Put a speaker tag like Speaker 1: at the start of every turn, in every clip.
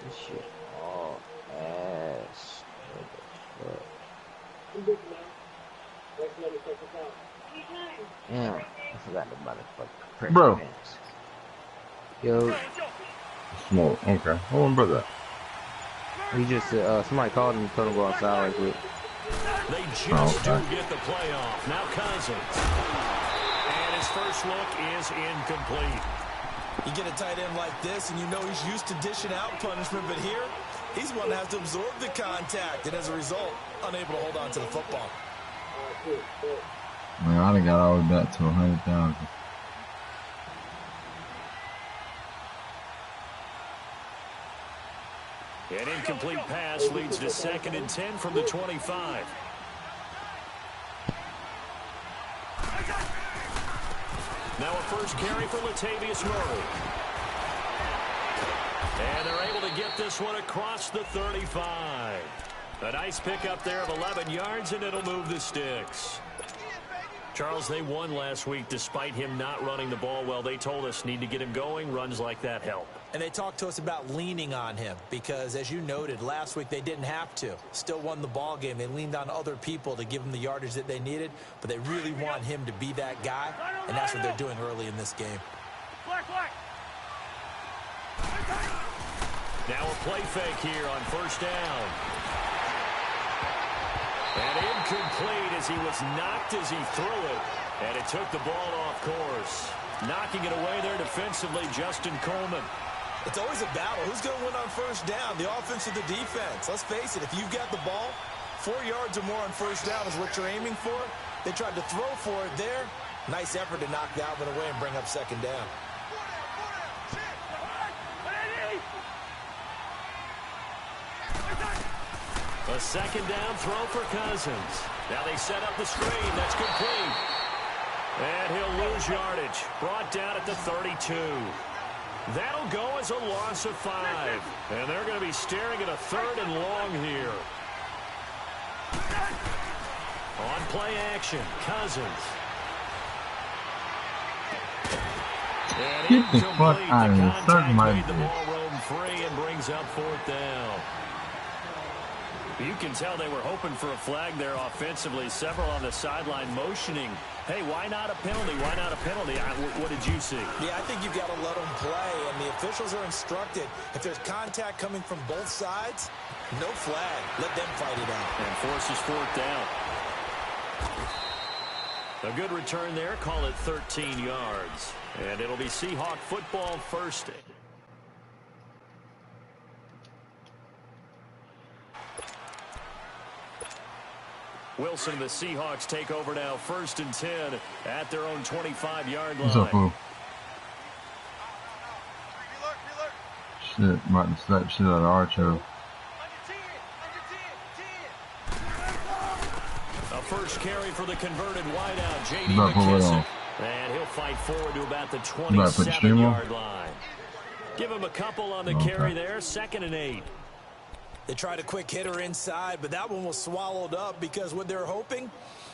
Speaker 1: This shit all ass. What the damn, I forgot the motherfucking pressure
Speaker 2: Bro.
Speaker 1: pants. Yo.
Speaker 2: Smoke. Okay. Hold on, brother.
Speaker 1: He just somebody called him and told him to go outside right quick.
Speaker 3: They just do get the playoff. Now Cousins. And his first look is incomplete.
Speaker 4: You get a tight end like this, and you know he's used to dishing out punishment, but here, he's one that has to absorb the contact, and as a result, unable to hold on to the football.
Speaker 2: Man, I done got all the way back to 100,000.
Speaker 3: An incomplete pass leads to 2nd and 10 from the 25. Now a first carry for Latavius Murray. And they're able to get this one across the 35. A nice pickup there of 11 yards, and it'll move the sticks. Charles, they won last week despite him not running the ball well. They told us need to get him going. Runs like that help.
Speaker 4: And they talked to us about leaning on him because, as you noted, last week they didn't have to. Still won the ball game. They leaned on other people to give them the yardage that they needed, but they really want him to be that guy, and that's what they're doing early in this game.
Speaker 3: Now a play fake here on first down. And incomplete as he was knocked as he threw it, and it took the ball off course. Knocking it away there defensively, Justin Coleman.
Speaker 4: It's always a battle. Who's going to win on first down, the offense or the defense? Let's face it, if you've got the ball, 4 yards or more on first down is what you're aiming for. They tried to throw for it there. Nice effort to knock that one away and bring up 2nd down.
Speaker 3: A 2nd down throw for Cousins. Now they set up the screen. That's complete. And he'll lose yardage. Brought down at the 32. That'll go as a loss of 5. And they're going to be staring at a 3rd and long here. On play action, Cousins. And
Speaker 2: Get the fuck out of here. Suck my
Speaker 3: made the
Speaker 2: dick.
Speaker 3: ball roam free and brings up 4th down. You can tell they were hoping for a flag there offensively. Several on the sideline motioning, hey, why not a penalty? Why not a penalty? What did you see?
Speaker 4: Yeah, I think you've got to let them play, and the officials are instructed. If there's contact coming from both sides, no flag. Let them fight it out.
Speaker 3: And forces 4th down. A good return there. Call it 13 yards. And it'll be Seahawk football first. Wilson and the Seahawks take over now, 1st and 10 at their own 25-yard line.
Speaker 2: What's up, fool? Shit, I'm about to slap shit out of Archo.
Speaker 3: A first carry for the converted wideout, J.D.
Speaker 2: You about to put what
Speaker 3: McKissick.
Speaker 2: on?
Speaker 3: And he'll fight forward to about the
Speaker 2: You about to put the stream on?
Speaker 3: 27-yard line. Give him a couple on the
Speaker 2: Okay.
Speaker 3: carry there, 2nd and 8.
Speaker 4: They tried a quick hitter inside, but that one was swallowed up because what they're hoping,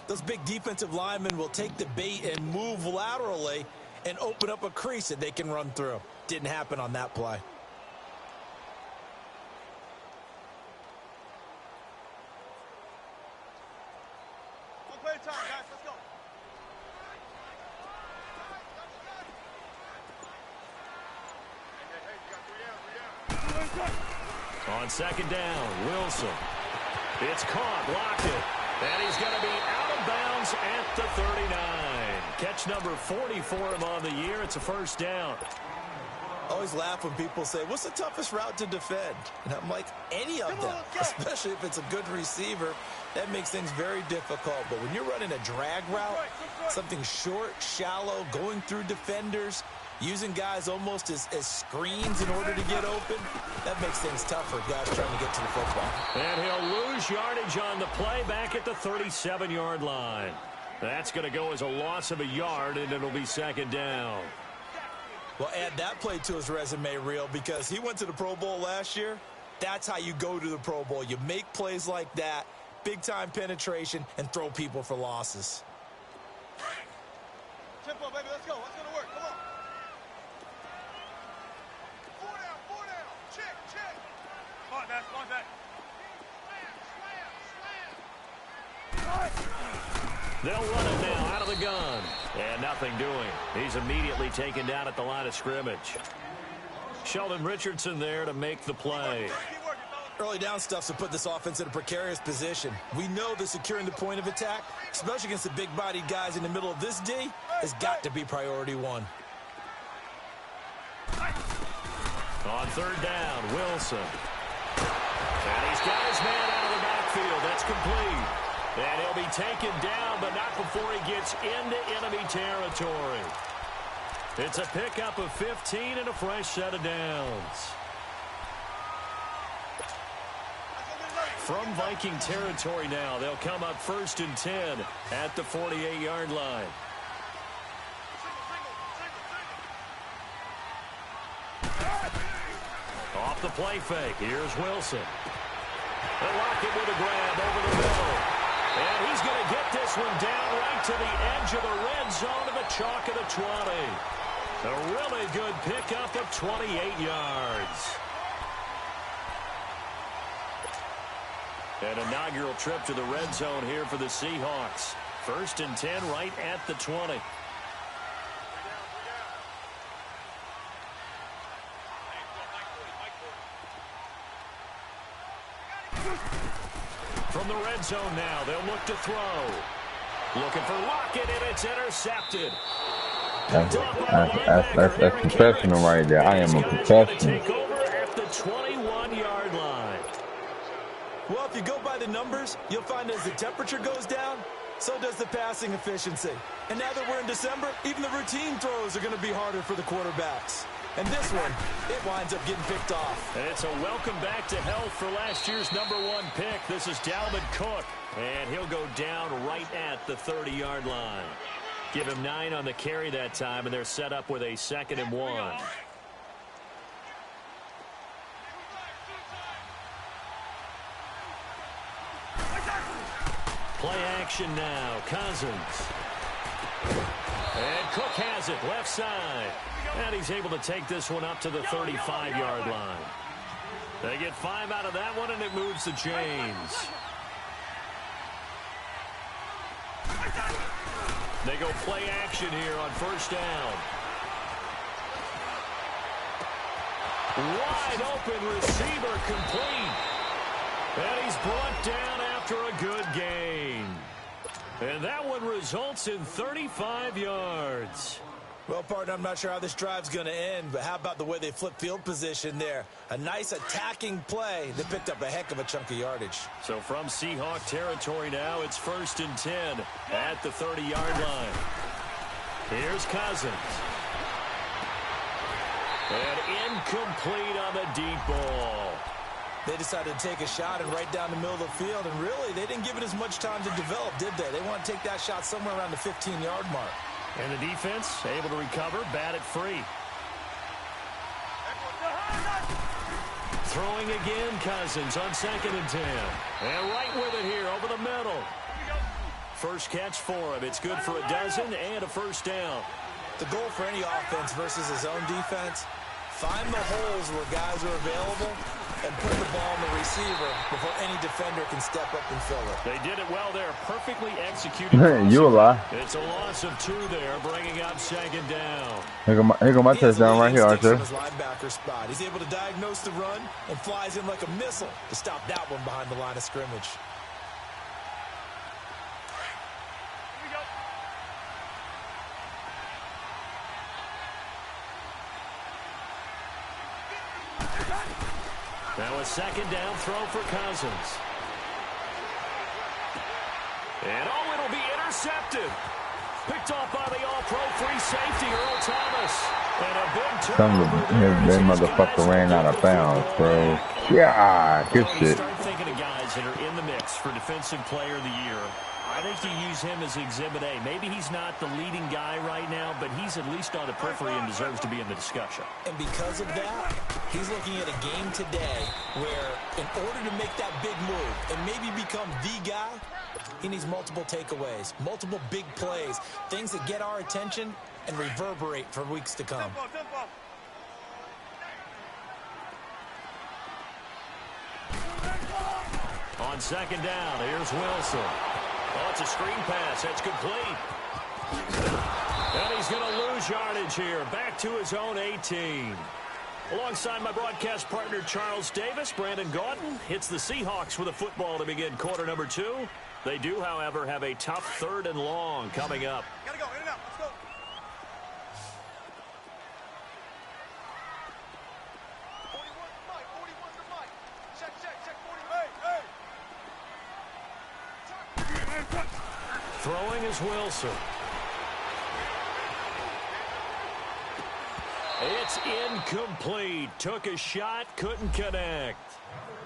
Speaker 4: those big defensive linemen will take the bait and move laterally and open up a crease that they can run through. Didn't happen on that play.
Speaker 3: On 2nd down, Wilson. It's caught, blocked it. And he's going to be out of bounds at the 39. Catch number 40 for him on the year. It's a 1st down.
Speaker 4: Always laugh when people say, what's the toughest route to defend? And I'm like, any of them, especially if it's a good receiver. That makes things very difficult. But when you're running a drag route, something short, shallow, going through defenders, using guys almost as screens in order to get open, that makes things tough for guys trying to get to the football.
Speaker 3: And he'll lose yardage on the play back at the 37-yard line. That's going to go as a loss of a yard, and it'll be 2nd down.
Speaker 4: Well, add that play to his resume reel because he went to the Pro Bowl last year. That's how you go to the Pro Bowl. You make plays like that, big-time penetration, and throw people for losses.
Speaker 5: Tempo, baby, let's go. What's going to work? Come on. 4 down, 4 down. Check, check.
Speaker 3: They'll run it now out of the gun. And nothing doing. He's immediately taken down at the line of scrimmage. Sheldon Richardson there to make the play.
Speaker 4: Early down stuff's to put this offense in a precarious position. We know that securing the point of attack, especially against the big-bodied guys in the middle of this D, has got to be priority one.
Speaker 3: On third down, Wilson. And he's got his man out of the backfield. That's complete. And he'll be taken down, but not before he gets into enemy territory. It's a pickup of 15 and a fresh set of downs. From Viking territory now, they'll come up 1st and 10 at the 48-yard line. Off the play fake, here's Wilson. They'll lock it with a grab over the middle. And he's going to get this one down right to the edge of the red zone of the chalk of the 20. A really good pickup of 28 yards. An inaugural trip to the red zone here for the Seahawks. 1st and 10 right at the 20. From the red zone now, they'll look to throw. Looking for Lockett, and it's intercepted.
Speaker 2: That's professional right there. I am a professional.
Speaker 3: Take over at the 21-yard line.
Speaker 4: Well, if you go by the numbers, you'll find as the temperature goes down, so does the passing efficiency. And now that we're in December, even the routine throws are going to be harder for the quarterbacks. And this one, it winds up getting picked off.
Speaker 3: And it's a welcome back to health for last year's #1 pick. This is Dalvin Cook, and he'll go down right at the 30-yard line. Give him 9 on the carry that time, and they're set up with a 2nd and 1. Play action now, Cousins. And Cook has it, left side. And he's able to take this one up to the 35-yard line. They get 5 out of that one, and it moves the chains. They go play action here on 1st down. Wide open receiver complete. And he's brought down after a good gain. And that one results in 35 yards.
Speaker 4: Well, partner, I'm not sure how this drive's going to end, but how about the way they flip field position there? A nice attacking play that picked up a heck of a chunk of yardage.
Speaker 3: So from Seahawk territory now, it's 1st and 10 at the 30-yard line. Here's Cousins. And incomplete on the deep ball.
Speaker 4: They decided to take a shot and right down the middle of the field, and really, they didn't give it as much time to develop, did they? They want to take that shot somewhere around the 15-yard mark.
Speaker 3: And the defense able to recover, bat it free. Throwing again, Cousins on 2nd and 10. And right with it here over the middle. First catch for him. It's good for a dozen and a 1st down.
Speaker 4: The goal for any offense versus his own defense, find the holes where guys are available and put the ball on the receiver before any defender can step up and fill it.
Speaker 3: They did it well there. Perfectly executed.
Speaker 2: You a lie.
Speaker 3: It's a loss of 2 there, bringing up 2nd down.
Speaker 2: Here go my touchdown right here, Archer.
Speaker 4: His linebacker spot. He's able to diagnose the run and flies in like a missile to stop that one behind the line of scrimmage.
Speaker 3: Now a 2nd down throw for Cousins. And it'll be intercepted. Picked off by the all-pro free safety, Earl Thomas. And a big turnover.
Speaker 2: That motherfucker ran out of bounds, bro. Yeah, good shit.
Speaker 3: Start thinking of guys that are in the mix for Defensive Player of the Year. I think you use him as Exhibit A. Maybe he's not the leading guy right now, but he's at least on the periphery and deserves to be in the discussion.
Speaker 4: And because of that, he's looking at a game today where in order to make that big move and maybe become the guy, he needs multiple takeaways, multiple big plays, things that get our attention and reverberate for weeks to come.
Speaker 3: On second down, here's Wilson. Oh, it's a screen pass. That's complete. And he's going to lose yardage here. Back to his own 18. Alongside my broadcast partner, Charles Davis, Brandon Gaudin hits the Seahawks with a football to begin quarter number 2. They do, however, have a tough 3rd and long coming up.
Speaker 5: Gotta go, in and out, let's go. 41 to Mike, 41 to Mike. Check, 40. Hey.
Speaker 3: Throwing is Wilson. It's incomplete. Took a shot, couldn't connect.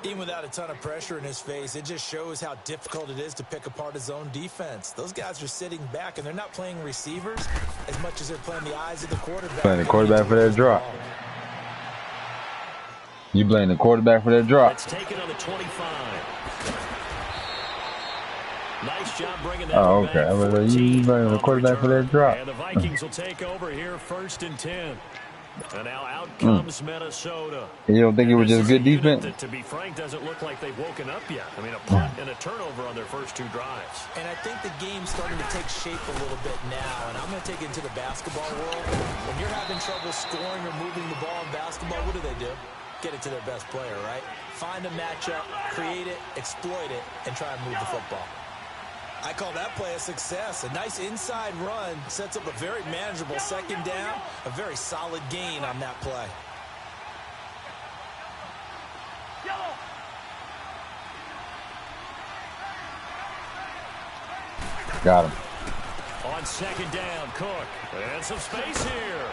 Speaker 4: Even without a ton of pressure in his face, it just shows how difficult it is to pick apart his own defense. Those guys are sitting back, and they're not playing receivers as much as they're playing the eyes of the quarterback.
Speaker 2: Playing the quarterback for that drop. You blame the quarterback for that drop.
Speaker 3: It's taken on the 25. Nice job bringing that
Speaker 2: Oh,
Speaker 3: back.
Speaker 2: okay. I was like, you blame the quarterback for that drop.
Speaker 3: And the Vikings will take over here 1st and 10. And now out comes Minnesota.
Speaker 2: You don't think it was just good defense?
Speaker 3: That, to be frank, doesn't look like they've woken up yet. I mean, a punt and a turnover on their first 2 drives.
Speaker 4: And I think the game's starting to take shape a little bit now. And I'm going to take it into the basketball world. When you're having trouble scoring or moving the ball in basketball, what do? Get it to their best player, right? Find a matchup, create it, exploit it, and try and move the football. I call that play a success. A nice inside run sets up a very manageable 2nd down, a very solid gain on that play.
Speaker 2: Got him.
Speaker 3: On 2nd down, Cook. And some space here.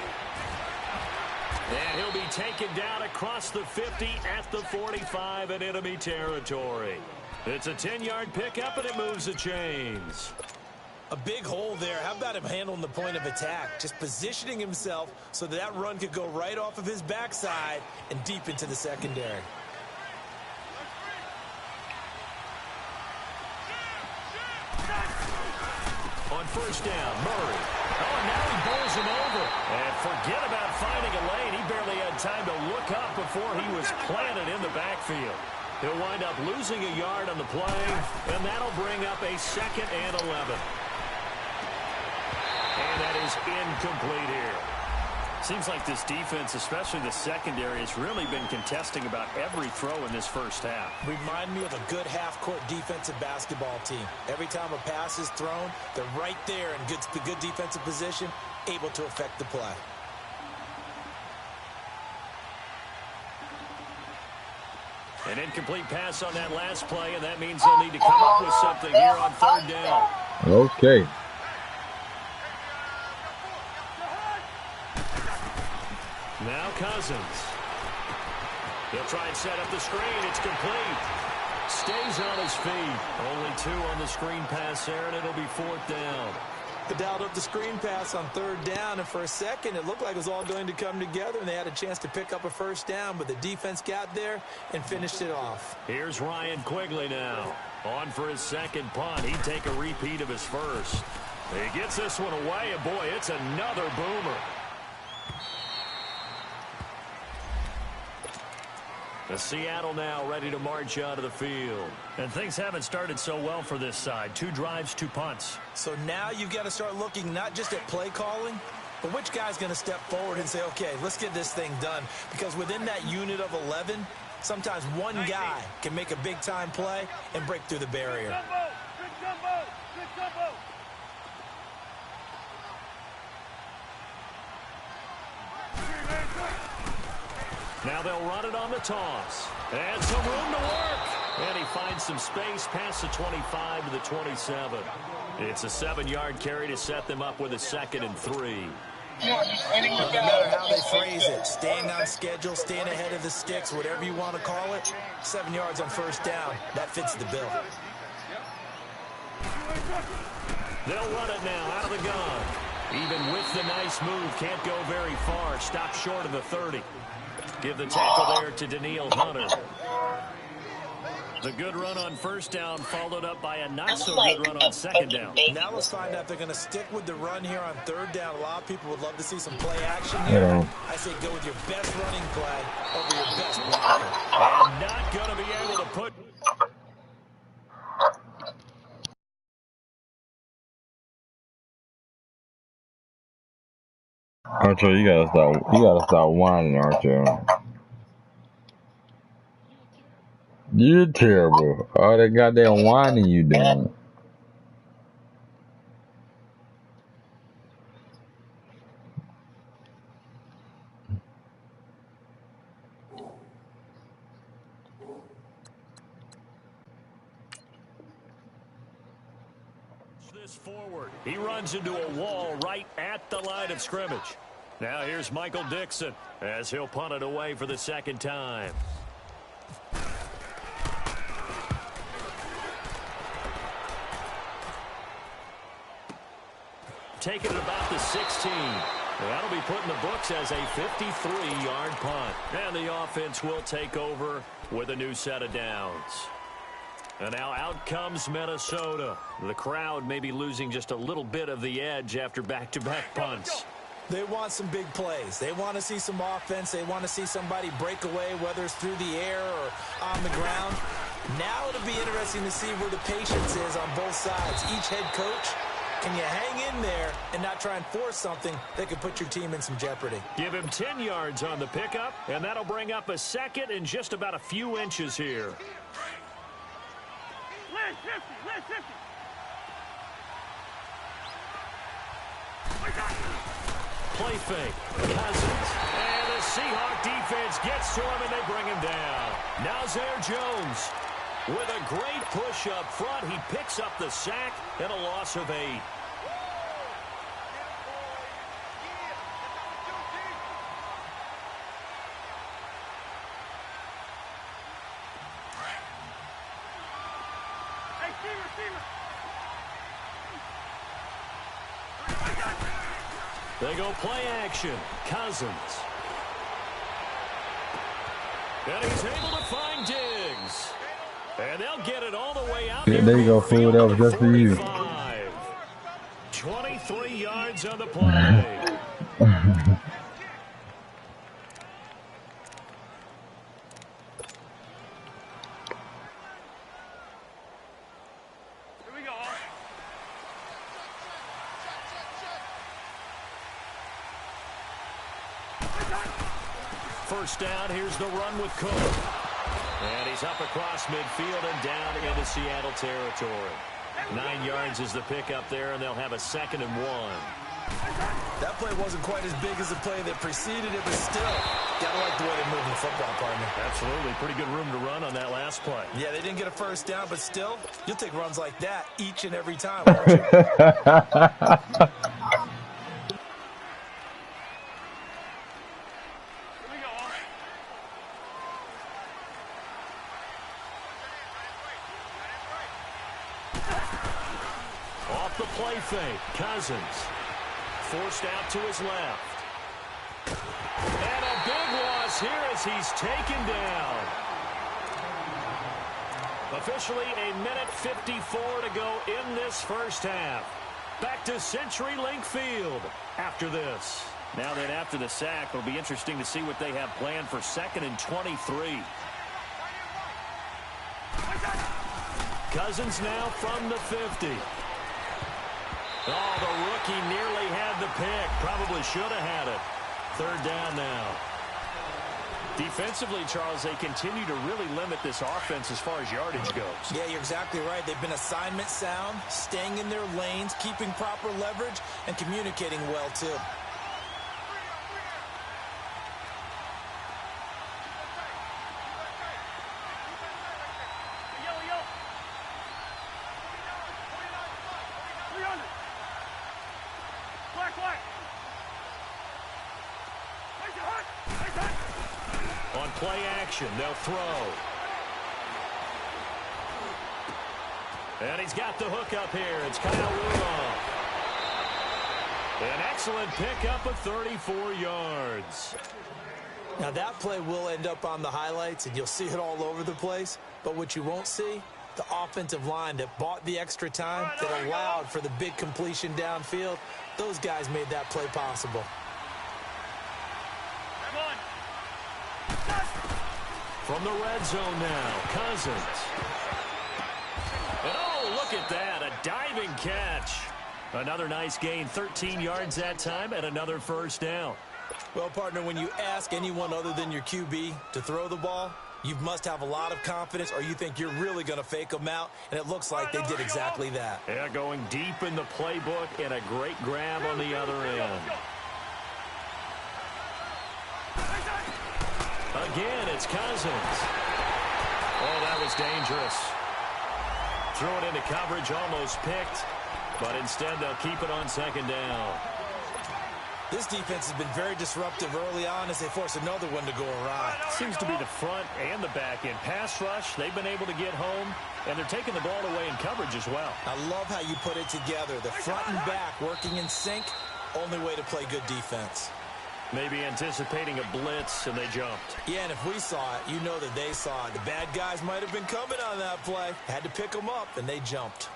Speaker 3: And he'll be taken down across the 50 at the 45 in enemy territory. It's a 10-yard pickup, and it moves the chains.
Speaker 4: A big hole there. How about him handling the point of attack? Just positioning himself so that run could go right off of his backside and deep into the secondary.
Speaker 3: On 1st down, Murray. Oh, now he bowls him over. And forget about finding a lane. He barely had time to look up before he was planted in the backfield. He'll wind up losing a yard on the play, and that'll bring up a 2nd and 11. And that is incomplete here. Seems like this defense, especially the secondary, has really been contesting about every throw in this first half.
Speaker 4: Remind me of a good half-court defensive basketball team. Every time a pass is thrown, they're right there in good defensive position, able to affect the play.
Speaker 3: An incomplete pass on that last play, and that means they'll need to come up with something here on 3rd down.
Speaker 2: Okay.
Speaker 3: Now Cousins. He'll try and set up the screen. It's complete. Stays on his feet. Only 2 on the screen pass there, and it'll be 4th down.
Speaker 4: They dialed up the screen pass on 3rd down, and for a second it looked like it was all going to come together, and they had a chance to pick up a 1st down, but the defense got there and finished it off.
Speaker 3: Here's Ryan Quigley now. On for his 2nd punt. He'd take a repeat of his first. He gets this one away, and boy, it's another boomer. The Seattle now ready to march out of the field. And things haven't started so well for this side. 2 drives, 2 punts.
Speaker 4: So now you've got to start looking not just at play calling, but which guy's going to step forward and say, okay, let's get this thing done. Because within that unit of 11, sometimes one guy can make a big-time play and break through the barrier.
Speaker 3: Now they'll run it on the toss. And some room to work. And he finds some space past the 25 to the 27. It's a 7-yard carry to set them up with a 2nd and 3.
Speaker 4: No matter how they phrase it, staying on schedule, staying ahead of the sticks, whatever you want to call it, 7 yards on 1st down, that fits the bill.
Speaker 3: They'll run it now out of the gun. Even with the nice move, can't go very far. Stop short of the 30. Give the tackle there to Daniil Hunter. The good run on 1st down followed up by a not-so-good run on 2nd down.
Speaker 4: Now let's find out if they're going to stick with the run here on 3rd down. A lot of people would love to see some play action here. I say go with your best running play over your best blocker.
Speaker 3: And not going to be able to put...
Speaker 2: Archo, you gotta stop. You gotta stop whining, Archo. You're terrible. All that goddamn whining you doing.
Speaker 3: This forward. He runs into a wall right at the line of scrimmage. Now here's Michael Dixon as he'll punt it away for the second time. Taking it about the 16. That'll be put in the books as a 53-yard punt. And the offense will take over with a new set of downs. And now out comes Minnesota. The crowd may be losing just a little bit of the edge after back-to-back punts.
Speaker 4: They want some big plays. They want to see some offense. They want to see somebody break away, whether it's through the air or on the ground. Now it'll be interesting to see where the patience is on both sides. Each head coach, can you hang in there and not try and force something that could put your team in some jeopardy?
Speaker 3: Give him 10 yards on the pickup, and that'll bring up a second and just about a few inches here. Play fake. Cousins. And the Seahawk defense gets to him, and they bring him down. Now Zaire Jones with a great push up front. He picks up the sack and a loss of 8. They go play action. Cousins. And he's able to find Diggs. And they'll get it all the way out.
Speaker 2: Yeah, there you go, fool. That was just for you.
Speaker 3: 23 yards on the play. First down, here's the run with Cook. And he's up across midfield and down into Seattle territory. 9 yards is the pickup there, and they'll have a 2nd and 1.
Speaker 4: That play wasn't quite as big as the play that preceded it, but still, gotta like the way they moved the football, partner.
Speaker 3: Absolutely. Pretty good room to run on that last play.
Speaker 4: Yeah, they didn't get a first down, but still, you'll take runs like that each and every time, won't you?
Speaker 3: Off the play fake, Cousins. Forced out to his left. And a big loss here as he's taken down. Officially a minute 54 to go in this first half. Back to CenturyLink Field after this. Now that after the sack, it'll be interesting to see what they have planned for 2nd and 23. Cousins now from the 50. Oh, the rookie nearly had the pick. Probably should have had it. 3rd down now. Defensively, Charles, they continue to really limit this offense as far as yardage goes.
Speaker 4: Yeah, you're exactly right. They've been assignment sound, staying in their lanes, keeping proper leverage, and communicating well, too.
Speaker 3: On play action, they'll throw. And he's got the hook up here. It's Kyle Rudolph. An excellent pickup of 34 yards.
Speaker 4: Now, that play will end up on the highlights, and you'll see it all over the place. But what you won't see, the offensive line that bought the extra time, that allowed for the big completion downfield, those guys made that play possible.
Speaker 3: From the red zone now, Cousins. And oh, look at that, a diving catch. Another nice gain, 13 yards that time, and another first down.
Speaker 4: Well, partner, when you ask anyone other than your QB to throw the ball, you must have a lot of confidence, or you think you're really going to fake them out, and it looks like they did exactly that.
Speaker 3: Yeah, going deep in the playbook and a great grab on the other end. Again, it's Cousins. Oh, that was dangerous. Threw it into coverage, almost picked, but instead they'll keep it on second down.
Speaker 4: This defense has been very disruptive early on as they force another one to go awry.
Speaker 3: Seems to be the front and the back end. Pass rush, they've been able to get home, and they're taking the ball away in coverage as well.
Speaker 4: I love how you put it together. The front and back working in sync, only way to play good defense.
Speaker 3: Maybe anticipating a blitz, and they jumped.
Speaker 4: Yeah, and if we saw it, you know that they saw it. The bad guys might have been coming on that play. Had to pick them up, and they jumped.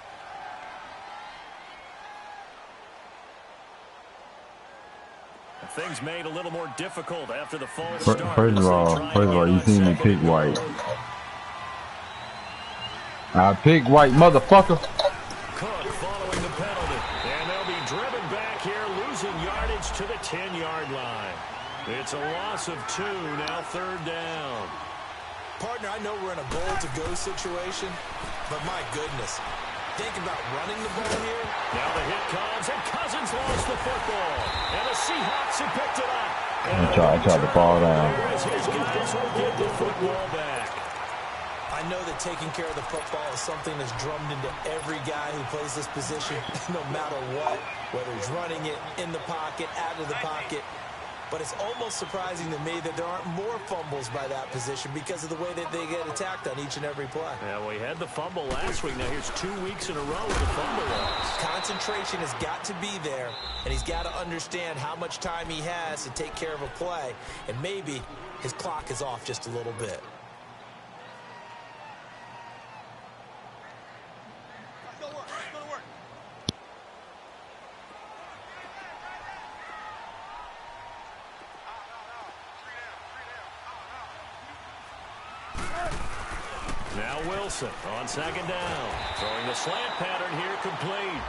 Speaker 3: Things made a little more difficult after the false start.
Speaker 2: First of all, you seen me pick white. I pick white, motherfucker.
Speaker 3: Cook following the penalty. And they'll be driven back here, losing yardage to the 10-yard line. It's a loss of 2, now third down.
Speaker 4: Partner, I know we're in a goal-to-go situation, but my goodness. Think about running the ball here.
Speaker 3: Now the hit comes, and Cousins lost the football. And the Seahawks have picked it up.
Speaker 2: I tried to fall down.
Speaker 3: His guys will get the football back.
Speaker 4: I know that taking care of the football is something that's drummed into every guy who plays this position, no matter what, whether he's running it, in the pocket, out of the pocket. But it's almost surprising to me that there aren't more fumbles by that position because of the way that they get attacked on each and every play.
Speaker 3: Yeah, we had the fumble last week. Now here's 2 weeks in a row with the fumble loss.
Speaker 4: Concentration has got to be there, and he's got to understand how much time he has to take care of a play, and maybe his clock is off just a little bit.
Speaker 3: Now Wilson on second down. Throwing the slant pattern here complete.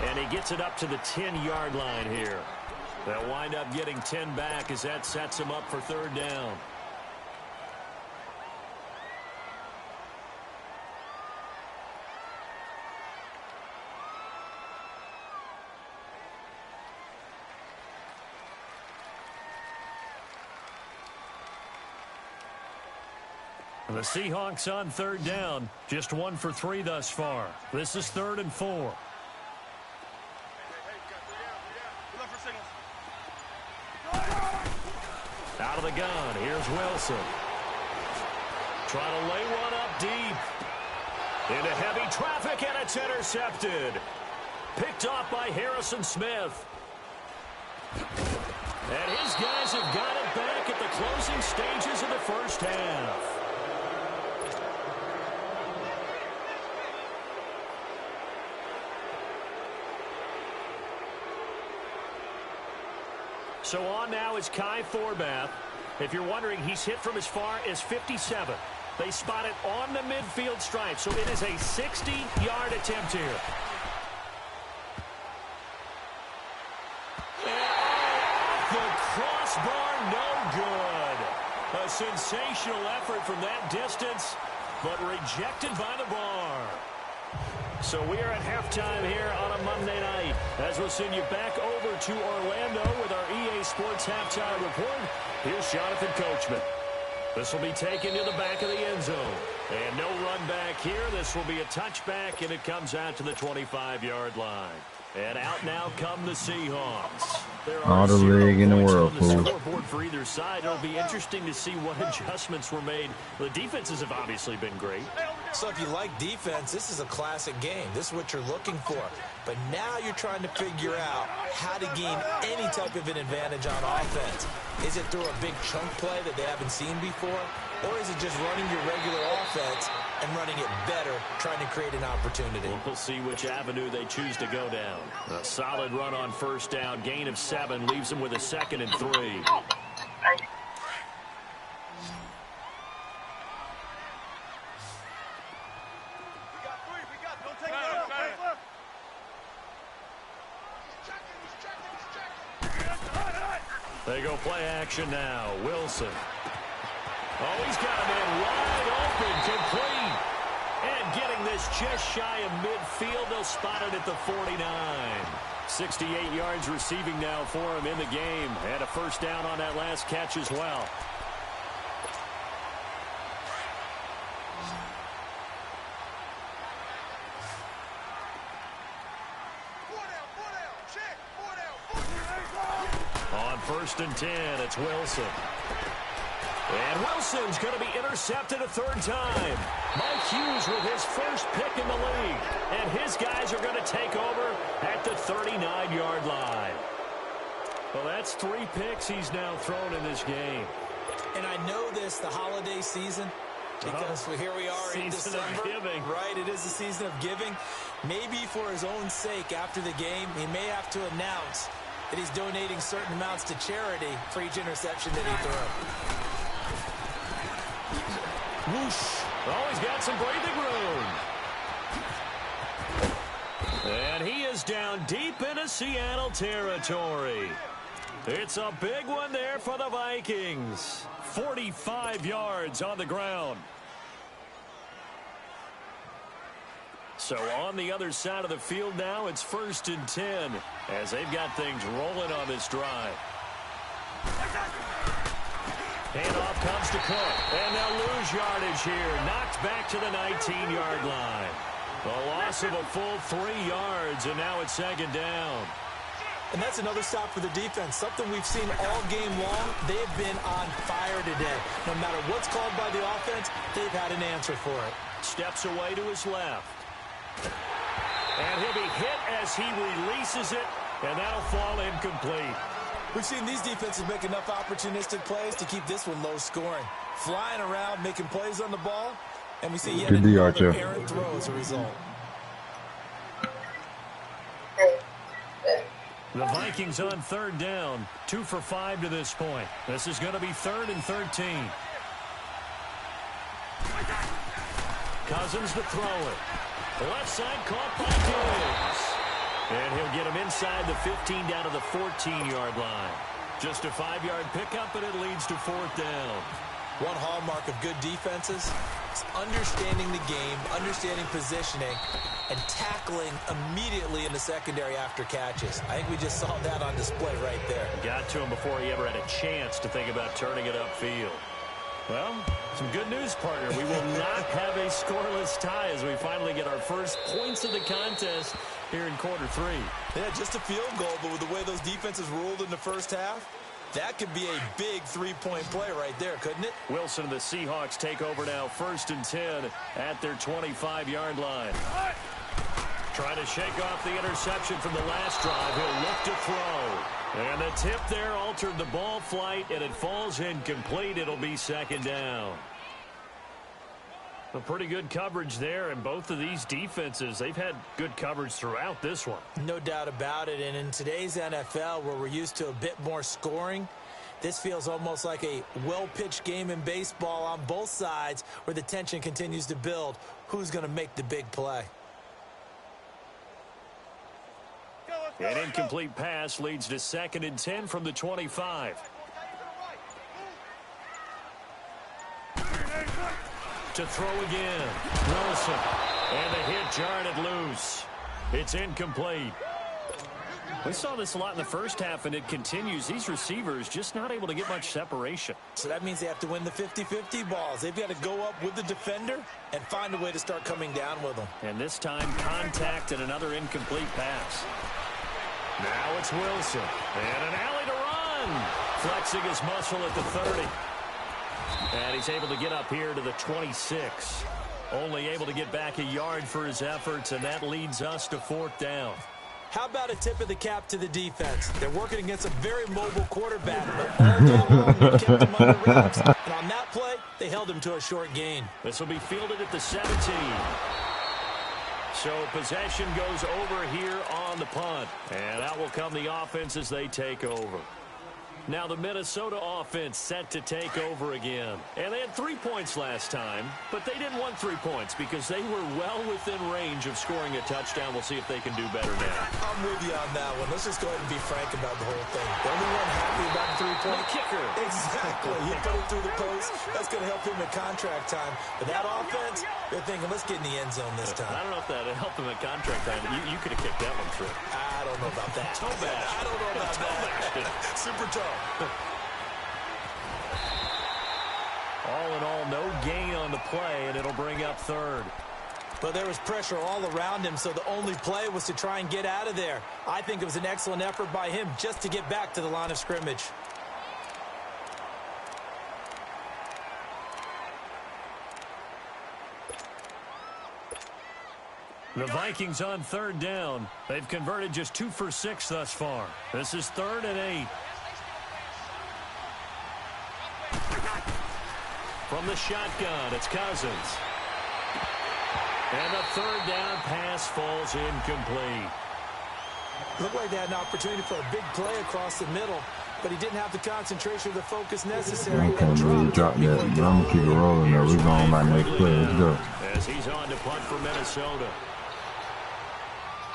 Speaker 3: And he gets it up to the 10-yard line here. They'll wind up getting 10 back as that sets him up for third down. The Seahawks on third down. Just 1 for 3 thus far. This is 3rd and 4. Out of the gun. Here's Wilson. Trying to lay one up deep. Into heavy traffic, and it's intercepted. Picked off by Harrison Smith. And his guys have got it back at the closing stages of the first half. So on now is Kai Thorbath. If you're wondering, he's hit from as far as 57. They spot it on the midfield stripe, so it is a 60-yard attempt here. And off the crossbar, no good. A sensational effort from that distance, but rejected by the bar. So we are at halftime here on a Monday night as we'll send you back over to Orlando with our EA Sports Halftime Report. Here's Jonathan Coachman. This will be taken to the back of the end zone. And no run back here. This will be a touchback, and it comes out to the 25-yard line. And out now come the Seahawks. There are
Speaker 2: All the leg in the world,
Speaker 3: on the
Speaker 2: fool.
Speaker 3: scoreboard for either side. It'll be interesting to see what adjustments were made. The defenses have obviously been great.
Speaker 4: So if you like defense, this is a classic game. This is what you're looking for. But now you're trying to figure out how to gain any type of an advantage on offense. Is it through a big chunk play that they haven't seen before? Or is it just running your regular offense and running it better, trying to create an opportunity?
Speaker 3: We'll see which avenue they choose to go down. A solid run on first down. Gain of 7 leaves them with a 2nd and 3. They go play action now. Wilson. Oh, he's got a man wide open, complete. And getting this just shy of midfield. They'll spot it at the 49. 68 yards receiving now for him in the game. And a first down on that last catch as well. On 1st and 10, it's Wilson. And Wilson's going to be intercepted a third time. Mike Hughes with his first pick in the league. And his guys are going to take over at the 39-yard line. Well, that's 3 picks he's now thrown in this game.
Speaker 4: And I know this, the holiday season, because here we are in December.
Speaker 3: Season of giving.
Speaker 4: Right, it is the season of giving. Maybe for his own sake after the game, he may have to announce that he's donating certain amounts to charity for each interception that he throws.
Speaker 3: Whoosh. Oh, he's got some breathing room. And he is down deep into Seattle territory. It's a big one there for the Vikings. 45 yards on the ground. So on the other side of the field now, it's 1st and 10 as they've got things rolling on this drive. Handoff comes to Cook, and they'll lose yardage here. Knocked back to the 19-yard line. A loss of a full 3 yards, and now it's 2nd down.
Speaker 4: And that's another stop for the defense, something we've seen all game long. They've been on fire today. No matter what's called by the offense, they've had an answer for it.
Speaker 3: Steps away to his left. And he'll be hit as he releases it, and that'll fall incomplete.
Speaker 4: We've seen these defenses make enough opportunistic plays to keep this one low scoring. Flying around, making plays on the ball, and we see yet another errant throw as a result.
Speaker 3: The Vikings on 3rd down, 2 for 5 to this point. This is going to be 3rd and 13. Cousins to throw it. Left side caught by Diggs. And he'll get him inside the 15 down to the 14-yard line. Just a 5-yard pickup, and it leads to 4th down.
Speaker 4: One hallmark of good defenses is understanding the game, understanding positioning, and tackling immediately in the secondary after catches. I think we just saw that on display right there.
Speaker 3: Got to him before he ever had a chance to think about turning it upfield. Well, some good news, partner. We will not have a scoreless tie as we finally get our first points of the contest here in quarter 3.
Speaker 4: Yeah, just a field goal, but with the way those defenses ruled in the first half, that could be a big 3-point play right there, couldn't it?
Speaker 3: Wilson and the Seahawks take over now, 1st and 10 at their 25-yard line. Trying to shake off the interception from the last drive. He'll look to throw. And the tip there altered the ball flight, and it falls incomplete. It'll be 2nd down. A pretty good coverage there, and both of these defenses, they've had good coverage throughout this one.
Speaker 4: No doubt about it, and in today's NFL, where we're used to a bit more scoring, this feels almost like a well-pitched game in baseball on both sides where the tension continues to build. Who's going to make the big play?
Speaker 3: An incomplete pass leads to 2nd and 10 from the 25. To throw again. Wilson. And the hit jarred it loose. It's incomplete. We saw this a lot in the first half, and it continues. These receivers just not able to get much separation.
Speaker 4: So that means they have to win the 50-50 balls. They've got to go up with the defender and find a way to start coming down with them.
Speaker 3: And this time, contact and another incomplete pass. Now it's Wilson. And an alley to run. Flexing his muscle at the 30. And he's able to get up here to the 26. Only able to get back a yard for his efforts, and that leads us to 4th down.
Speaker 4: How about a tip of the cap to the defense? They're working against a very mobile quarterback, but all day long they kept him under wraps. And on that play, they held him to a short gain.
Speaker 3: This will be fielded at the 17. So possession goes over here on the punt. And out will come the offense as they take over. Now the Minnesota offense set to take over again. And they had 3 points last time, but they didn't want 3 points because they were well within range of scoring a touchdown. We'll see if they can do better now.
Speaker 4: I'm with you on that one. Let's just go ahead and be frank about the whole thing. The only one happy about the 3-point
Speaker 3: kicker.
Speaker 4: Exactly. He put it through the post. That's going to help him in contract time. But that offense, they're thinking, let's get in the end zone this time.
Speaker 3: I don't know if that would help him at contract time. You could have kicked that one through.
Speaker 4: I don't know about that.
Speaker 3: Toe bash.
Speaker 4: I don't know about that. Super toe.
Speaker 3: All in all, no gain on the play, and it'll bring up third.
Speaker 4: But there was pressure all around him, so the only play was to try and get out of there. I think it was an excellent effort by him just to get back to the line of scrimmage.
Speaker 3: The Vikings on third down. They've converted just 2 for 6 thus far. This is 3rd and 8. From the shotgun, it's Cousins. And the 3rd down pass falls incomplete.
Speaker 4: Looked like they had an opportunity for a big play across the middle, but he didn't have the concentration or the focus necessary.
Speaker 2: Okay, man, drop that. But I'm going to keep it rolling, though. We're going on my next play. Let's go.
Speaker 3: As he's on to punt for Minnesota.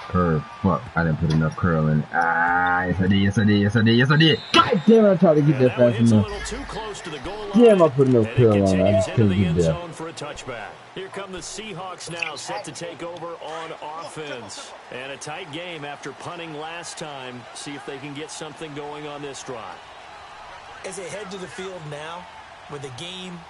Speaker 2: Curve. Fuck, I didn't put enough curl in. Yes I did. God damn it, I tried to get that fast enough. Damn, I put enough curl on it. I just couldn't get that.
Speaker 3: For a touchback. Here come the Seahawks now, set to take over on offense. And a tight game after punting last time. See if they can get something going on this drive.
Speaker 4: As they head to the field now, with the game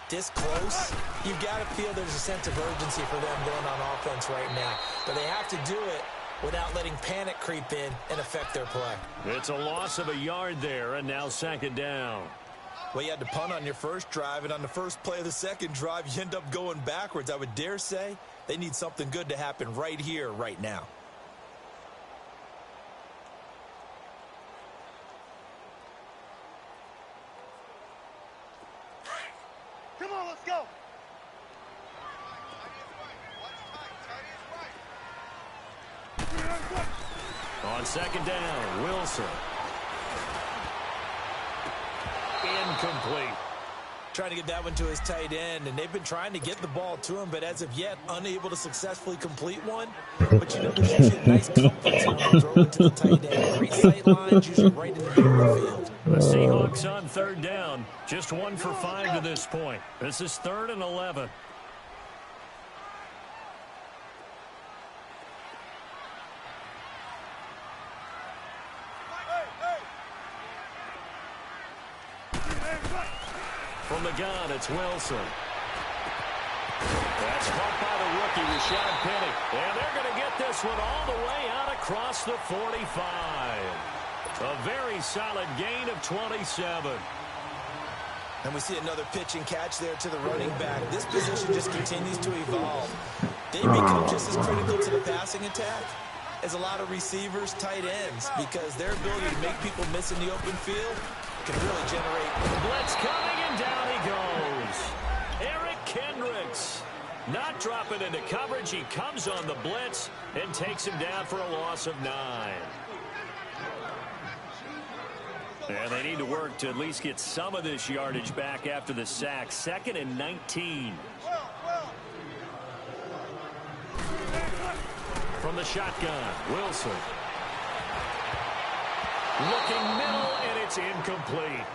Speaker 4: this close, you've got to feel there's a sense of urgency for them going on offense right now. But they have to do it without letting panic creep in and affect their play.
Speaker 3: It's a loss of a yard there, and now 2nd down.
Speaker 4: Well, you had to punt on your first drive, and on the first play of the second drive, you end up going backwards. I would dare say they need something good to happen right here, right now.
Speaker 5: Come on, let's go.
Speaker 3: On 2nd down, Wilson. Incomplete.
Speaker 4: Trying to get that one to his tight end, and they've been trying to get the ball to him, but as of yet, unable to successfully complete one. But you know, there's usually a nice comfort to throw it to the tight end. Great sight lines, usually right in the middle of the field.
Speaker 3: The Seahawks on 3rd down. Just 1 for 5 to this point. This is 3rd and 11. From the gun, it's Wilson. That's caught by the rookie, Rashad Penny. And they're going to get this one all the way out across the 45. A very solid gain of 27.
Speaker 4: And we see another pitch and catch there to the running back. This position just continues to evolve. They become just as critical to the passing attack as a lot of receivers, tight ends, because their ability to make people miss in the open field can really generate.
Speaker 3: Blitz coming, and down he goes. Eric Kendricks not dropping into coverage. He comes on the blitz and takes him down for a loss of 9. And they need to work to at least get some of this yardage back after the sack. 2nd and 19. From the shotgun, Wilson. Looking middle, and it's incomplete.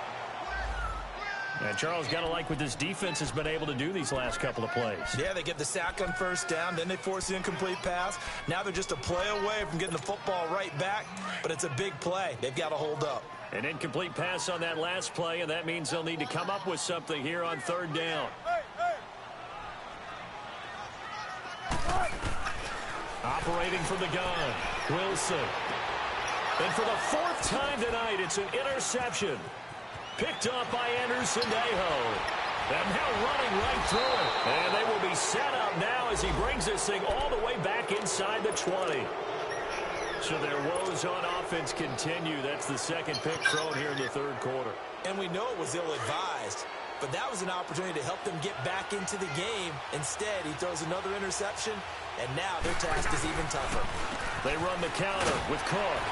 Speaker 3: And Charles, got to like what this defense has been able to do these last couple of plays.
Speaker 4: Yeah, they get the sack on 1st down, then they force the incomplete pass. Now they're just a play away from getting the football right back, but it's a big play. They've got to hold up.
Speaker 3: An incomplete pass on that last play, and that means they'll need to come up with something here on 3rd down. Operating from the gun, Wilson. And for the 4th time tonight, it's an interception. Picked off by Anderson-Dejo. And now running right through it. And they will be set up now as he brings this thing all the way back inside the 20. So their woes on offense continue. That's the 2nd pick thrown here in the 3rd quarter.
Speaker 4: And we know it was ill-advised, but that was an opportunity to help them get back into the game. Instead, he throws another interception, and now their task is even tougher.
Speaker 3: They run the counter with Cook.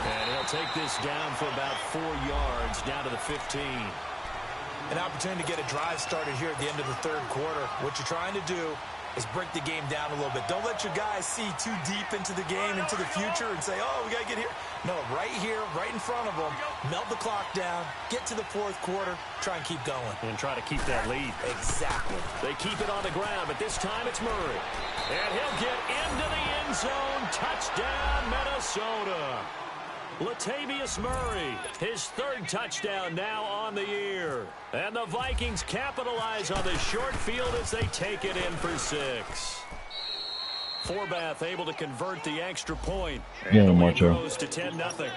Speaker 3: And he'll take this down for about 4 yards, down to the 15.
Speaker 4: An opportunity to get a drive started here at the end of the third quarter. What you're trying to do is break the game down a little bit. Don't let your guys see too deep into the game, into the future, and say, oh, we got to get here. No, right here, right in front of them, melt the clock down, get to the fourth quarter, try and keep going.
Speaker 3: And try to keep that lead.
Speaker 4: Exactly.
Speaker 3: They keep it on the ground, but this time it's Murray. And he'll get into the end zone. Touchdown, Minnesota. Latavius Murray, his third touchdown now on the year. And the Vikings capitalize on the short field as they take it in for 6. Forbath able to convert the extra point. And the lead grows to 10-0.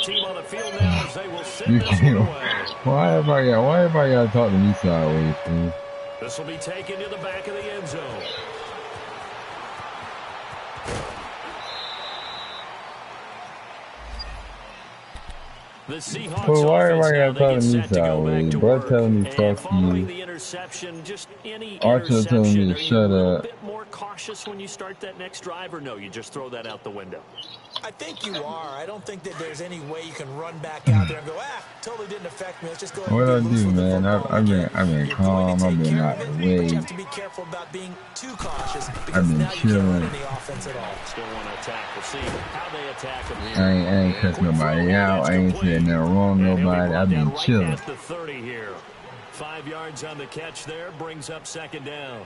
Speaker 3: Team on the field now as they will send this one away.
Speaker 2: Why everybody gotta talk to me sideways, man?
Speaker 3: This will be taken to the back of the end zone. The Seahawks offense now, they get set to go back to work. And following the interception, just any interception, are you a little bit more cautious when you start that next drive, or no, you just throw that out the window?
Speaker 4: I think you are. I don't think that there's any way you can run back out there and go, totally didn't affect me. Let's just go ahead
Speaker 2: what
Speaker 4: and
Speaker 2: I do, man? I've been calm. I've been out the way.
Speaker 4: You have to be careful about being too cautious because
Speaker 2: I've been
Speaker 4: now you can't run
Speaker 2: chilling.
Speaker 4: any offense at all.
Speaker 3: Still want to attack. We'll see how they attack him here.
Speaker 2: I ain't cussing nobody out. I ain't saying nothing wrong to nobody. I've been chilling.
Speaker 3: At the 30 here. 5 yards on the catch there brings up second down.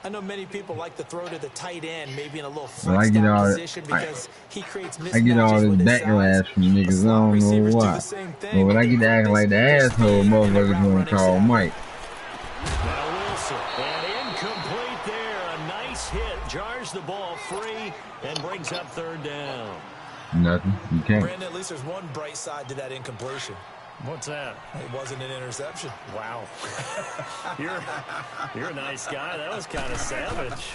Speaker 4: I know many people like to throw to the tight end, maybe in a little
Speaker 2: Well, I
Speaker 4: flexed
Speaker 2: get
Speaker 4: out
Speaker 2: all
Speaker 4: position because he creates mismatches.
Speaker 2: I get all this
Speaker 4: with his
Speaker 2: backlash
Speaker 4: size.
Speaker 2: from niggas. I don't know why. But when I get to acting like the asshole, motherfuckers gonna call Mike.
Speaker 3: Now Wilson, and incomplete there. A nice hit, jars the ball free, and brings up third down.
Speaker 2: Nothing. You can't.
Speaker 4: Brandon, at least there's one bright side to that incompletion.
Speaker 3: What's that?
Speaker 4: It wasn't an interception.
Speaker 3: Wow. You're a nice guy. That was kind of savage.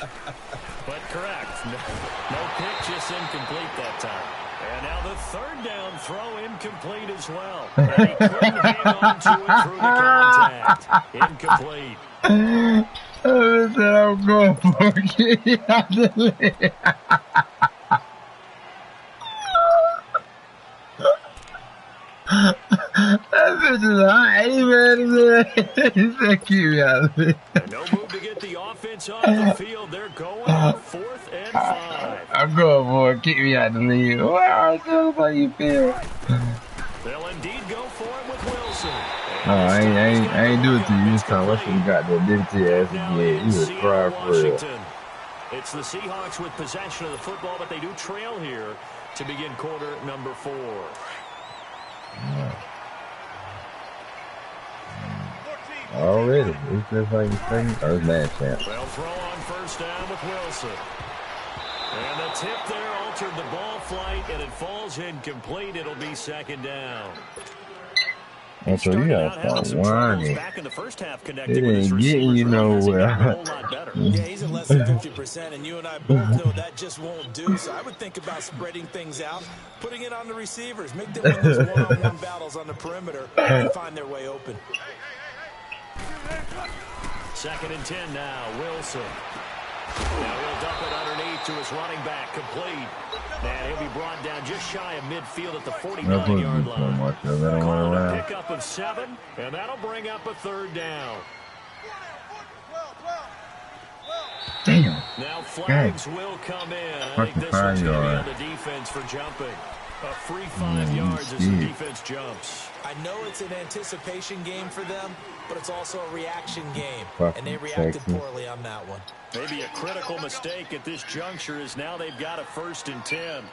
Speaker 3: But correct. No pick, just incomplete that time. And now the third down throw incomplete as well. And he couldn't hang on to it through the contact. Incomplete.
Speaker 2: I said I'm going for it. That bitch is hot, man. He said, keep me out of it.
Speaker 3: No move to get the offense off the field. They're going on 4th and 5.
Speaker 2: I'm going for it. Keep me out the lead. Where are you? How you feel?
Speaker 3: They'll indeed go for it with Wilson.
Speaker 2: No, I ain't do it to you this time. I should have got that dignity ass again. You was crying for real.
Speaker 3: It's the Seahawks with possession of the football, but they do trail here to begin quarter number 4.
Speaker 2: Already. It's just like second or last chance.
Speaker 3: They'll throw on first down with Wilson. And the tip there altered the ball flight, and it falls incomplete. It'll be second down.
Speaker 2: And so you gotta start whining.
Speaker 3: Back in the first half,
Speaker 2: It ain't getting you nowhere.
Speaker 4: Yeah, he's at less than 50%, and you and I both know that just won't do. So I would think about spreading things out, putting it on the receivers, make them win those one-on-one battles on the perimeter, and find their way open.
Speaker 3: 2nd and 10 now, Wilson. Now he'll dump it underneath to his running back, complete. And he'll be brought down just shy of midfield at the 49-yard line. Calling a pickup of 7, and that'll bring up a third down.
Speaker 2: Damn.
Speaker 3: Now flags will come in. I think this one's going to be on the defense for jumping. A free 5 yards as the defense jumps.
Speaker 4: I know it's an anticipation game for them, but it's also a reaction game, and they reacted
Speaker 2: Texas.
Speaker 4: poorly on that one.
Speaker 3: Maybe a critical mistake at this juncture is now they've got a 1st and 10.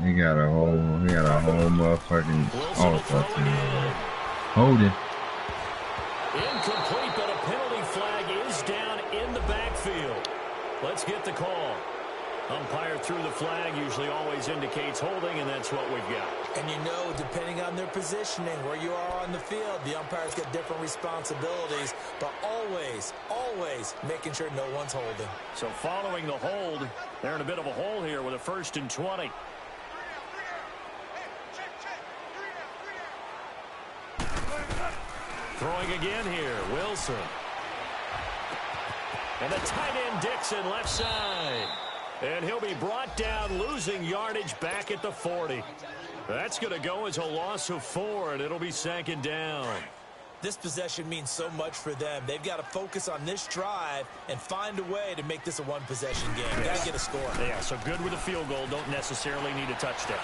Speaker 2: He got a whole motherfucking all stuff in there. Hold it.
Speaker 3: Incomplete, but a penalty flag is down in the backfield. Let's get the call. Umpire threw the flag, usually always indicates holding, and that's what we've got.
Speaker 4: And you know, depending on their positioning, where you are on the field, the umpires get different responsibilities, but always, always making sure no one's holding.
Speaker 3: So following the hold, they're in a bit of a hole here with a 1st and 20. Throwing again here, Wilson. And the tight end Dixon left side. And he'll be brought down, losing yardage back at the 40. That's going to go as a loss of 4, and it'll be 2nd down.
Speaker 4: This possession means so much for them. They've got to focus on this drive and find a way to make this a one-possession game. Got to get a score.
Speaker 3: Yeah, so good with a field goal. Don't necessarily need a touchdown.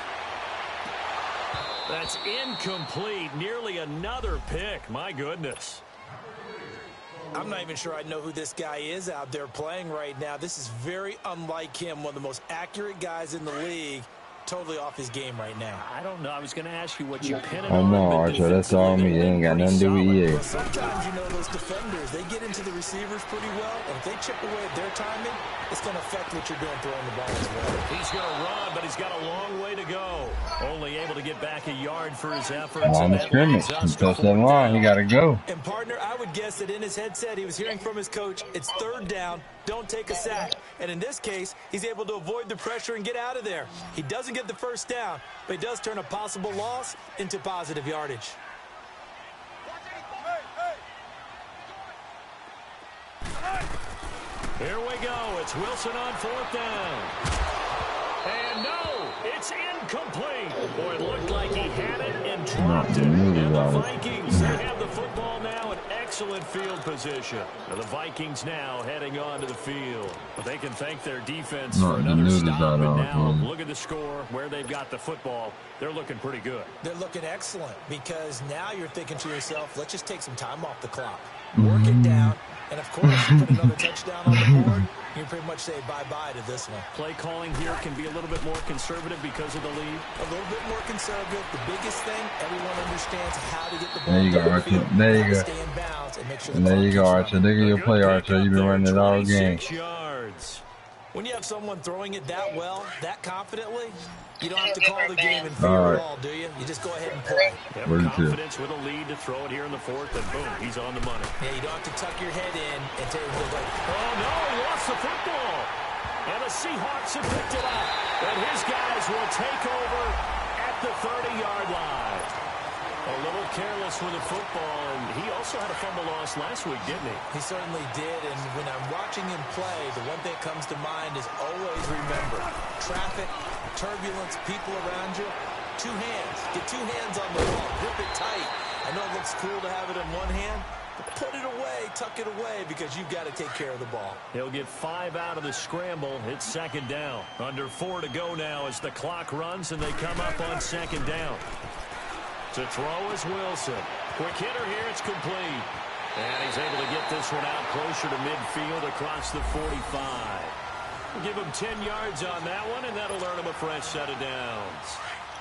Speaker 3: That's incomplete. Nearly another pick. My goodness.
Speaker 4: I'm not even sure I know who this guy is out there playing right now. This is very unlike him, one of the most accurate guys in the league. Totally off his game right now.
Speaker 3: I don't know. I was going to ask you what you pin it
Speaker 2: Oh
Speaker 3: on.
Speaker 2: no, Archer, that's all me. They ain't got nothing to do with EA.
Speaker 4: Well, sometimes, you know, those defenders, they get into the receivers pretty well, and if they chip away at their timing, it's going to affect what you're doing throwing the ball as well.
Speaker 3: He's going to run, but he's got a long way to go. Only able to get back a yard for his efforts.
Speaker 2: Line of scrimmage. He touched that line. He got to go.
Speaker 4: And partner, I would guess that in his headset, he was hearing from his coach, it's 3rd down, don't take a sack. And in this case, he's able to avoid the pressure and get out of there. He doesn't get the 1st down, but he does turn a possible loss into positive yardage.
Speaker 3: Here we go. It's Wilson on 4th down. And no, it's incomplete. Boy, it looked like he had it and dropped it. And the Vikings, they have the football now in excellent field position. Now the Vikings now heading onto the field. But they can thank their defense for another stop. And now look at the score, where they've got the football. They're looking pretty good.
Speaker 4: They're looking excellent because now you're thinking to yourself, let's just take some time off the clock. Work it down. And, of course, you put another touchdown on the board, you pretty much say bye-bye to this one.
Speaker 3: Play calling here can be a little bit more conservative because of the lead.
Speaker 4: A little bit more conservative. The biggest thing, everyone understands how to get the ball.
Speaker 2: There you go, Archer. There you go.
Speaker 4: Stay in bounds and make sure
Speaker 2: And there you go, Archer. Look at your play, Archer. You've been running it all game.
Speaker 3: 26 yards.
Speaker 4: When you have someone throwing it that well, that confidently, you don't have to call the game in fear at all, do you? You just go ahead and play.
Speaker 3: Confidence with a lead to throw it here in the 4th, and boom, he's on the money.
Speaker 4: Yeah, you don't have to tuck your head in and take it like,
Speaker 3: oh, no, he lost the football. And the Seahawks have picked it up. And his guys will take over at the 30-yard line. A little careless with the football, and he also had a fumble loss last week, didn't he?
Speaker 4: He certainly did, and when I'm watching him play, the one thing that comes to mind is always remember, traffic, turbulence, people around you, 2 hands. Get 2 hands on the ball. Grip it tight. I know it looks cool to have it in one hand, but put it away, tuck it away, because you've got to take care of the ball.
Speaker 3: He'll get 5 out of the scramble. It's 2nd down. Under 4 to go now as the clock runs, and they come up on 2nd down. To throw is Wilson. Quick hitter here. It's complete. And he's able to get this one out closer to midfield across the 45. We'll give him 10 yards on that one, and that'll earn him a fresh set of downs.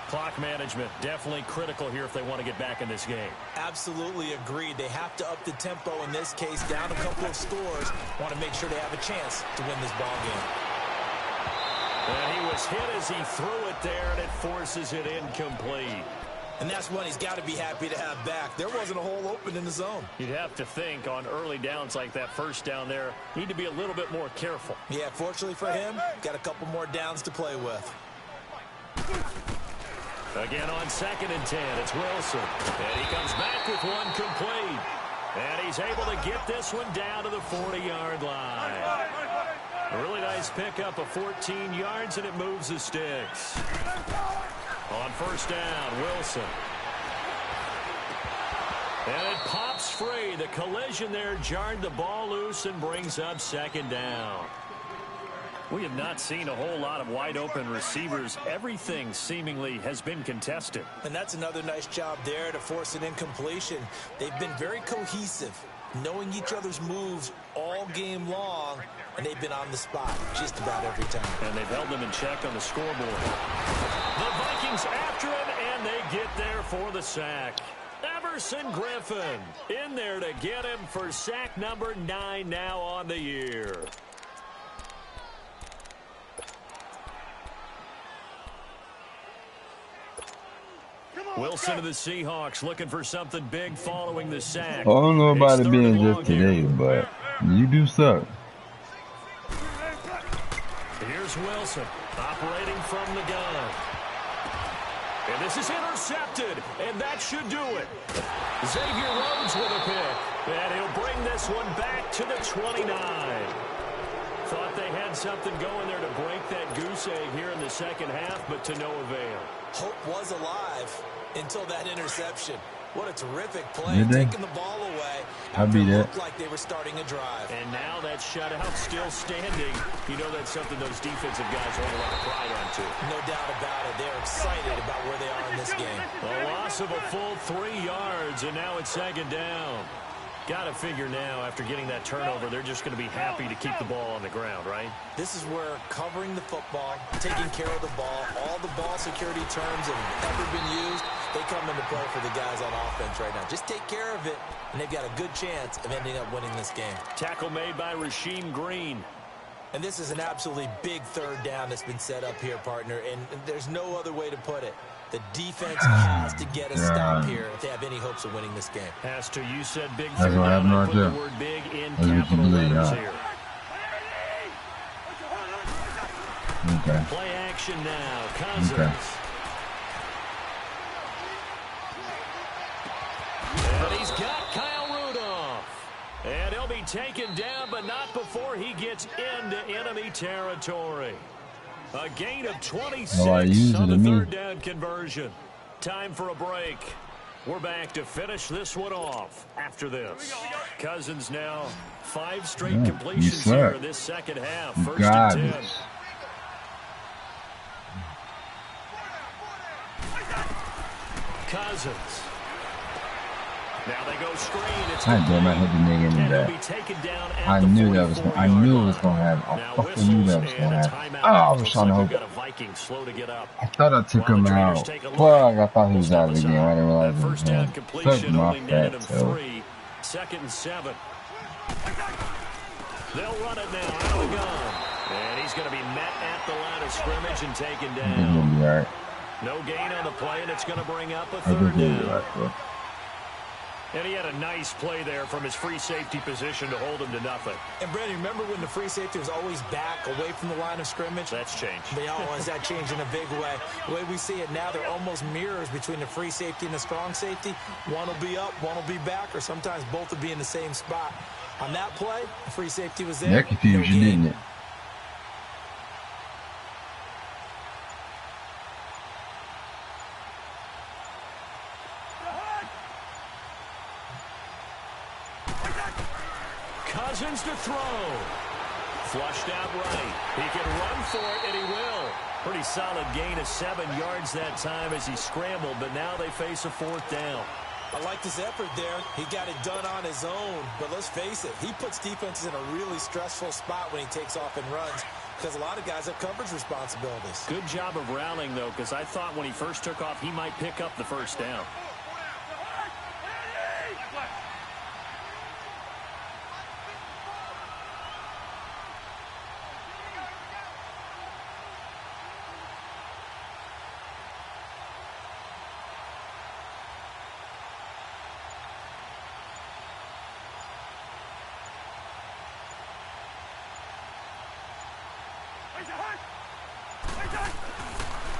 Speaker 3: Clock management, definitely critical here if they want to get back in this game.
Speaker 4: Absolutely agreed. They have to up the tempo in this case, down a couple of scores. Want to make sure they have a chance to win this ball game.
Speaker 3: And he was hit as he threw it there, and it forces it incomplete.
Speaker 4: And that's one he's got to be happy to have back. There wasn't a hole open in the zone.
Speaker 3: You'd have to think on early downs like that 1st down there, need to be a little bit more careful.
Speaker 4: Yeah, fortunately for him, got a couple more downs to play with.
Speaker 3: Again on 2nd and 10, it's Wilson. And he comes back with one complete. And he's able to get this one down to the 40-yard line. A really nice pickup of 14 yards, and it moves the sticks. On 1st down, Wilson. And it pops free. The collision there jarred the ball loose and brings up 2nd down. We have not seen a whole lot of wide-open receivers. Everything seemingly has been contested.
Speaker 4: And that's another nice job there to force an incompletion. They've been very cohesive, knowing each other's moves all game long, and they've been on the spot just about every time.
Speaker 3: And they've held them in check on the scoreboard. The Vikings after him, and they get there for the sack. Everson Griffin in there to get him for sack number 9 now on the year. Wilson to the Seahawks looking for something big following the sack.
Speaker 2: I don't know about it being just today, but you do suck.
Speaker 3: Here's Wilson operating from the gun. And this is intercepted, and that should do it. Xavier Rhodes with a pick, and he'll bring this one back to the 29. Thought they had something going there to break that goose egg here in the second half, but to no avail.
Speaker 4: Hope was alive until that interception. What a terrific play, taking the ball away after it looked like they were starting a drive.
Speaker 3: And now that shutout still standing. You know that's something those defensive guys hold a lot of pride on, too.
Speaker 4: No doubt about it. They're excited about where they are in this game.
Speaker 3: A loss of a full 3 yards, and now it's second down. Got to figure now, after getting that turnover, they're just going to be happy to keep the ball on the ground, right?
Speaker 4: This is where covering the football, taking care of the ball, all the ball security terms that have ever been used, they come into play for the guys on offense right now. Just take care of it, and they've got a good chance of ending up winning this game.
Speaker 3: Tackle made by Rasheem Green.
Speaker 4: And this is an absolutely big third down that's been set up here, partner, and there's no other way to put it. The defense has to get a stop here if they have any hopes of winning this game.
Speaker 3: Has to. You said big
Speaker 2: third down. I put
Speaker 3: the word big in capital letters here.
Speaker 2: Okay.
Speaker 3: Play action now. Cousins.
Speaker 2: Okay.
Speaker 3: And he's got Kyle Rudolph. And he'll be taken down, but not before he gets into enemy territory. A gain of 26 on the third down conversion. Time for a break. We're back to finish this one off after this. Cousins now 5 straight completions here in this second half. First and 10. Cousins. Now they go screen. It's
Speaker 2: I damn, I hit the nigga in the back. I knew that was. I knew it was gonna happen. I fucking knew that was gonna happen. Oh, I was trying to hope. I thought I took him out. Fuck, I thought he was out of the game. I didn't realize it was him. Fuck my fat toe.
Speaker 3: 2nd and 7. They'll run it now out of the gun, and he's going to be met at the line of scrimmage and taken down.
Speaker 2: He's gonna be all right.
Speaker 3: No gain on the play, and it's going to bring up a third down. And he had a nice play there from his free safety position to hold him to nothing.
Speaker 4: And, Brandon, remember when the free safety was always back away from the line of scrimmage?
Speaker 3: That's changed.
Speaker 4: They always that changed in a big way. The way we see it now, they're almost mirrors between the free safety and the strong safety. One will be up, one will be back, or sometimes both will be in the same spot. On that play, the free safety was there.
Speaker 2: That confused you, didn't it?
Speaker 3: Cousins to throw. Flushed out right. He can run for it, and he will. Pretty solid gain of 7 yards that time as he scrambled, but now they face a 4th down.
Speaker 4: I like his effort there. He got it done on his own. But let's face it, he puts defenses in a really stressful spot when he takes off and runs because a lot of guys have coverage responsibilities.
Speaker 3: Good job of rallying, though, because I thought when he first took off, he might pick up the first down.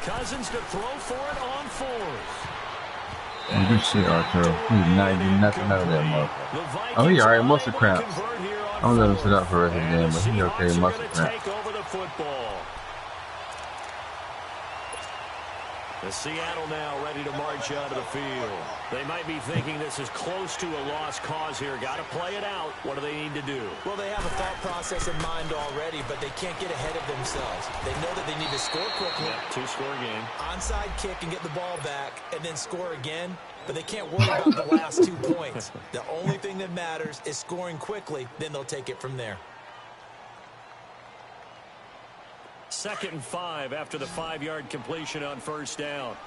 Speaker 3: Cousins to throw for it on 4th.
Speaker 2: Good shit, Archo. He's not even nothing out of that motherfucker. Oh, he alright, muscle cramps. I'm gonna let him sit out for the rest of the game, but he's okay, muscle cramps.
Speaker 3: The Seattle now ready to march out of the field. They might be thinking this is close to a lost cause here. Got to play it out. What do they need to do?
Speaker 4: Well, they have a thought process in mind already, but they can't get ahead of themselves. They know that they need to score quickly.
Speaker 3: Yep, 2-score game.
Speaker 4: Onside kick and get the ball back and then score again. But they can't worry about the last 2 points. The only thing that matters is scoring quickly. Then they'll take it from there.
Speaker 3: 2nd and 5 after the 5-yard completion on 1st down.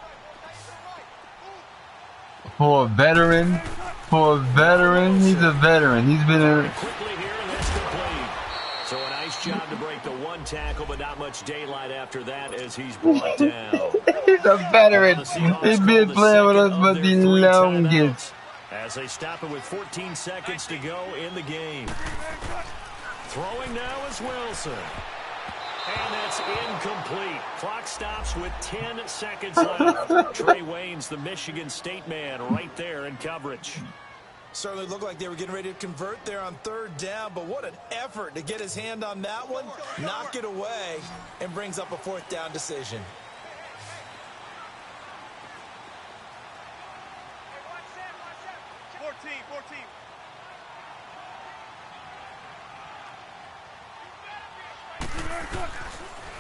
Speaker 2: For a veteran, he's a veteran. He's been in.
Speaker 3: Quickly here, and that's complete. So a nice job to break the 1 tackle, but not much daylight after that as he's brought down.
Speaker 2: He's a veteran. He's been playing with us for the longest.
Speaker 3: As they stop it with 14 seconds to go in the game. Throwing now is Wilson. And it's incomplete. Clock stops with 10 seconds left. Trey Wayne's the Michigan State man right there in coverage.
Speaker 4: Certainly looked like they were getting ready to convert there on third down, but what an effort to get his hand on that one, knock it away, and brings up a fourth down decision.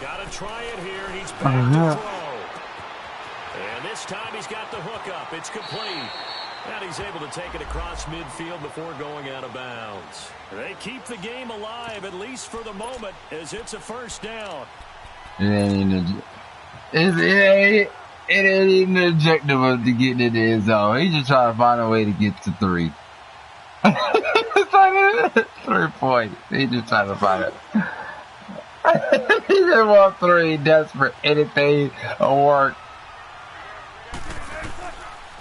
Speaker 3: Got to try it here, and he's back to throw. And this time he's got the hook up. It's complete. And he's able to take it across midfield before going out of bounds. They keep the game alive, at least for the moment, as it's a first down.
Speaker 2: It ain't even the objective of to get in the end zone. He's just trying to find a way to get to 3. It's like 3 points. He's just trying to find it. He just want 3, desperate. Anything will work.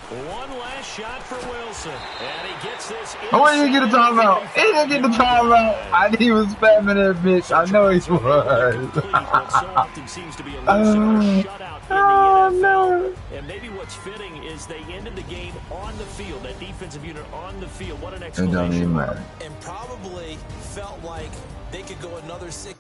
Speaker 3: One last shot for Wilson. And he gets this.
Speaker 2: Oh, he didn't get a timeout. He didn't get the timeout. I think he was spamming that bitch. I know he was. Oh, no.
Speaker 3: And maybe what's fitting is they ended the game on the field. That defensive unit on the field. What an explanation.
Speaker 2: It don't even matter.
Speaker 4: And probably felt like they could go another 6.